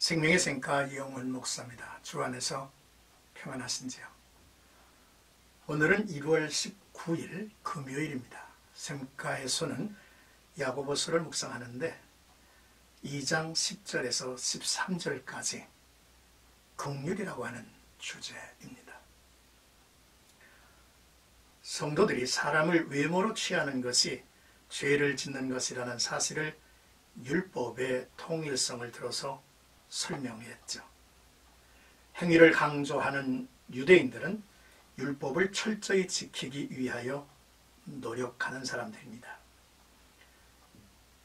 생명의 샘가 이영훈 목사입니다. 주 안에서 평안하신지요? 오늘은 1월 19일 금요일입니다. 샘가에서는 야고보서를 묵상하는데 2장 10절에서 13절까지 긍휼이라고 하는 주제입니다. 성도들이 사람을 외모로 취하는 것이 죄를 짓는 것이라는 사실을 율법의 통일성을 들어서 설명했죠. 행위를 강조하는 유대인들은 율법을 철저히 지키기 위하여 노력하는 사람들입니다.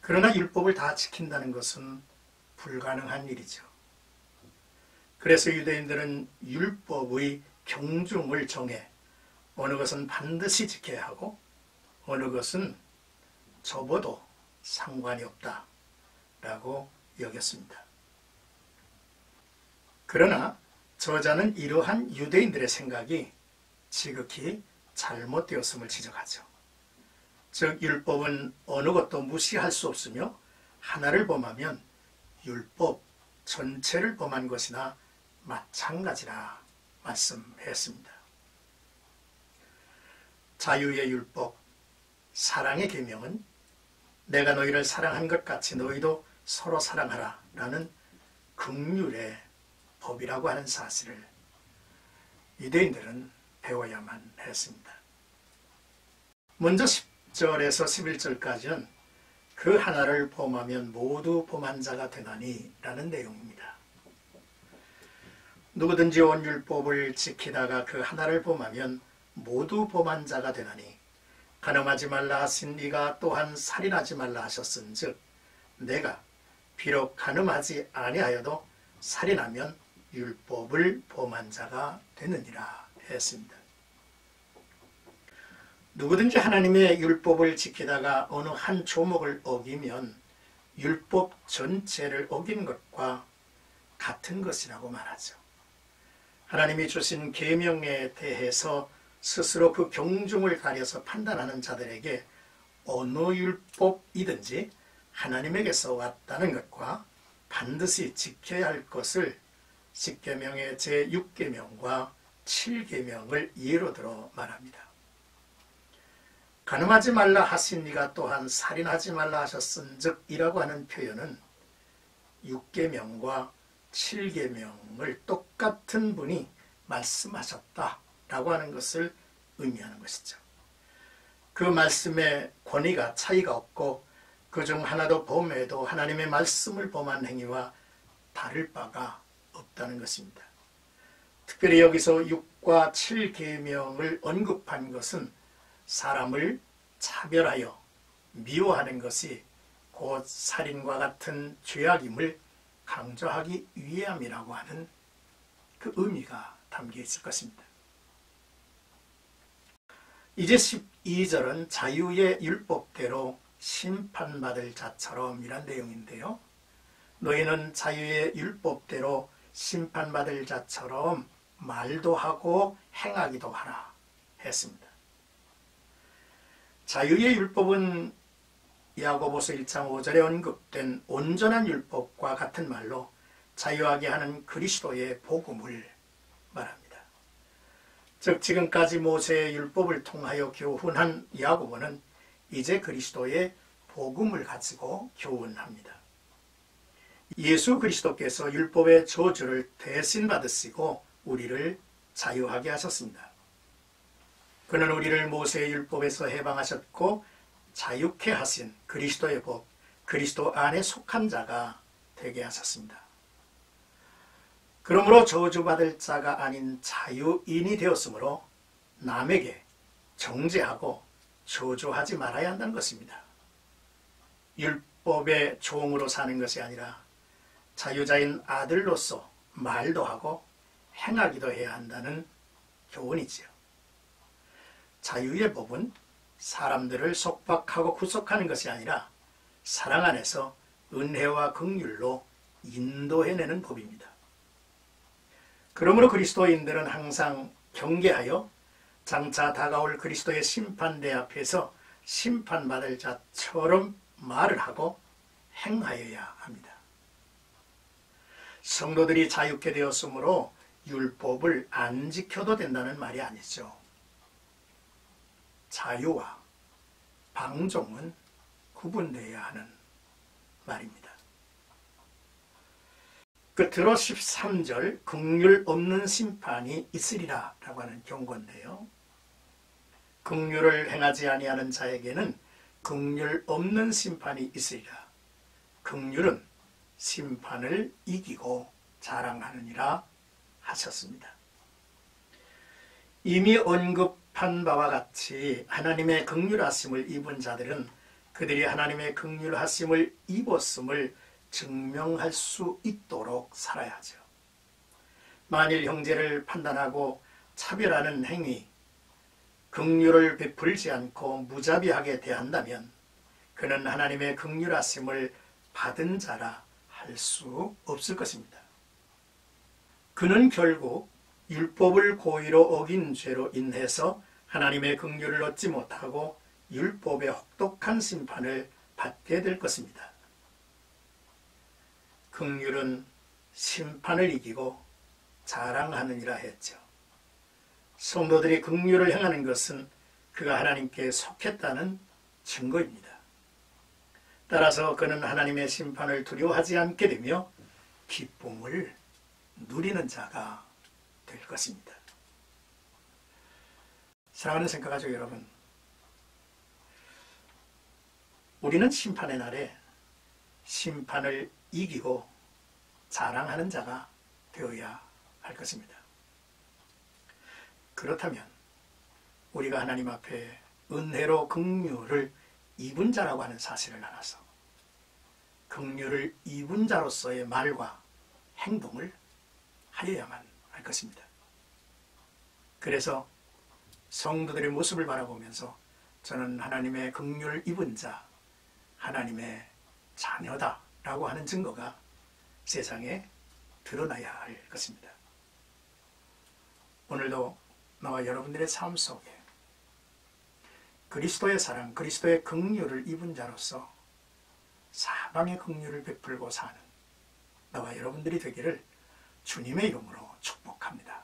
그러나 율법을 다 지킨다는 것은 불가능한 일이죠. 그래서 유대인들은 율법의 경중을 정해 어느 것은 반드시 지켜야 하고 어느 것은 접어도 상관이 없다라고 여겼습니다. 그러나 저자는 이러한 유대인들의 생각이 지극히 잘못되었음을 지적하죠. 즉 율법은 어느 것도 무시할 수 없으며 하나를 범하면 율법 전체를 범한 것이나 마찬가지라 말씀했습니다. 자유의 율법, 사랑의 계명은 내가 너희를 사랑한 것 같이 너희도 서로 사랑하라 라는 긍휼의 법이라고 하는 사실을 유대인들은 배워야만 했습니다. 먼저 10절에서 11절까지는 그 하나를 범하면 모두 범한 자가 되나니 라는 내용입니다. 누구든지 온 율법을 지키다가 그 하나를 범하면 모두 범한 자가 되나니 간음하지 말라 하신 이가 또한 살인하지 말라 하셨은즉 내가 비록 간음하지 아니하여도 살인하면 율법을 범한 자가 되느니라 했습니다. 누구든지 하나님의 율법을 지키다가 어느 한 조목을 어기면 율법 전체를 어긴 것과 같은 것이라고 말하죠. 하나님이 주신 계명에 대해서 스스로 그 경중을 가려서 판단하는 자들에게 어느 율법이든지 하나님에게서 왔다는 것과 반드시 지켜야 할 것을 10계명의 제6계명과 7계명을 예로 들어 말합니다. 간음하지 말라 하신 이가 또한 살인하지 말라 하셨은즉 이라고 하는 표현은 6계명과 7계명을 똑같은 분이 말씀하셨다라고 하는 것을 의미하는 것이죠. 그 말씀의 권위가 차이가 없고 그중 하나도 범해도 하나님의 말씀을 범한 행위와 다를 바가 없다는 것입니다. 특별히 여기서 6과 7계명을 언급한 것은 사람을 차별하여 미워하는 것이 곧 살인과 같은 죄악임을 강조하기 위함이라고 하는 그 의미가 담겨 있을 것입니다. 이제 12절은 자유의 율법대로 심판받을 자처럼 이란 내용인데요. 너희는 자유의 율법대로 심판받을 자처럼 말도 하고 행하기도 하라 했습니다. 자유의 율법은 야고보서 1장 5절에 언급된 온전한 율법과 같은 말로 자유하게 하는 그리스도의 복음을 말합니다. 즉 지금까지 모세의 율법을 통하여 교훈한 야고보는 이제 그리스도의 복음을 가지고 교훈합니다. 예수 그리스도께서 율법의 저주를 대신 받으시고 우리를 자유하게 하셨습니다. 그는 우리를 모세의 율법에서 해방하셨고 자유케 하신 그리스도의 법, 그리스도 안에 속한 자가 되게 하셨습니다. 그러므로 저주받을 자가 아닌 자유인이 되었으므로 남에게 정죄하고 저주하지 말아야 한다는 것입니다. 율법의 종으로 사는 것이 아니라 자유자인 아들로서 말도 하고 행하기도 해야 한다는 교훈이지요. 자유의 법은 사람들을 속박하고 구속하는 것이 아니라 사랑 안에서 은혜와 긍휼로 인도해내는 법입니다. 그러므로 그리스도인들은 항상 경계하여 장차 다가올 그리스도의 심판대 앞에서 심판받을 자처럼 말을 하고 행하여야 합니다. 성도들이 자유케 되었으므로 율법을 안 지켜도 된다는 말이 아니죠. 자유와 방종은 구분되어야 하는 말입니다. 끝으로 13절 긍휼 없는 심판이 있으리라 라고 하는 경고인데요. 긍휼을 행하지 아니하는 자에게는 긍휼 없는 심판이 있으리라. 긍휼은 심판을 이기고 자랑하느니라 하셨습니다. 이미 언급한 바와 같이 하나님의 긍휼하심을 입은 자들은 그들이 하나님의 긍휼하심을 입었음을 증명할 수 있도록 살아야죠. 만일 형제를 판단하고 차별하는 행위, 긍휼을 베풀지 않고 무자비하게 대한다면 그는 하나님의 긍휼하심을 받은 자라 할 수 없을 것입니다. 그는 결국 율법을 고의로 어긴 죄로 인해서 하나님의 긍휼을 얻지 못하고 율법의 혹독한 심판을 받게 될 것입니다. 긍휼은 심판을 이기고 자랑하느니라 했죠. 성도들이 긍휼을 행하는 것은 그가 하나님께 속했다는 증거입니다. 따라서 그는 하나님의 심판을 두려워하지 않게 되며 기쁨을 누리는 자가 될 것입니다. 사랑하는 생각가족 여러분, 우리는 심판의 날에 심판을 이기고 자랑하는 자가 되어야 할 것입니다. 그렇다면 우리가 하나님 앞에 은혜로 긍휼을 입은 자라고 하는 사실을 알아서 긍휼을 입은 자로서의 말과 행동을 하여야만 할 것입니다. 그래서 성도들의 모습을 바라보면서 저는 하나님의 긍휼을 입은 자, 하나님의 자녀다 라고 하는 증거가 세상에 드러나야 할 것입니다. 오늘도 나와 여러분들의 삶 속에 그리스도의 사랑, 그리스도의 긍휼을 입은 자로서 사방의 긍휼을 베풀고 사는 나와 여러분들이 되기를 주님의 이름으로 축복합니다.